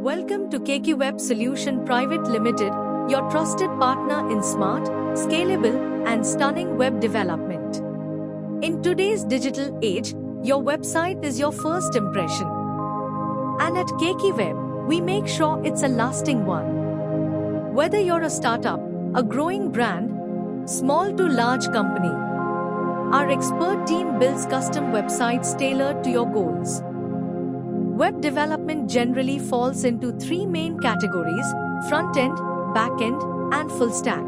Welcome to Cakiweb Solution Private Limited, your trusted partner in smart, scalable, and stunning web development. In today's digital age, your website is your first impression. And at Cakiweb, we make sure it's a lasting one. Whether you're a startup, a growing brand, small to large company, our expert team builds custom websites tailored to your goals. Web development generally falls into three main categories: front-end, back-end, and full-stack.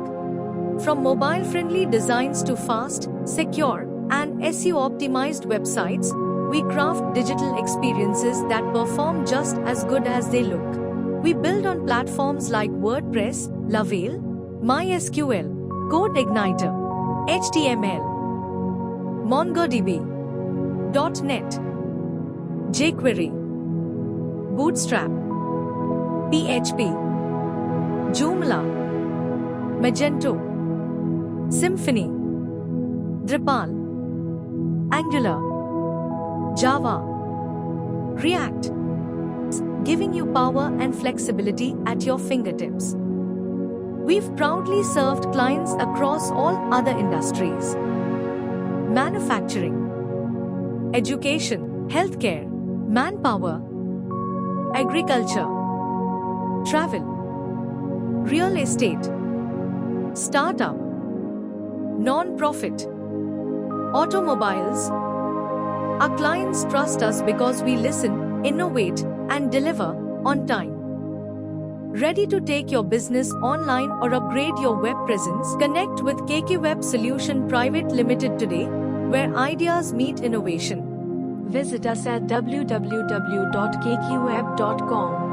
From mobile-friendly designs to fast, secure, and SEO-optimized websites, we craft digital experiences that perform just as good as they look. We build on platforms like WordPress, Laravel, MySQL, CodeIgniter, HTML, MongoDB, .NET, jQuery, Bootstrap, PHP, Joomla, Magento, Symfony, Drupal, Angular, Java, React, giving you power and flexibility at your fingertips. We've proudly served clients across all other industries: manufacturing, education, healthcare, manpower, agriculture, travel, real estate, startup, non-profit, automobiles. Our clients trust us because we listen, innovate, and deliver on time. Ready to take your business online or upgrade your web presence? Connect with Cakiweb Solution Private Limited today, where ideas meet innovation. Visit us at www.cakiweb.com.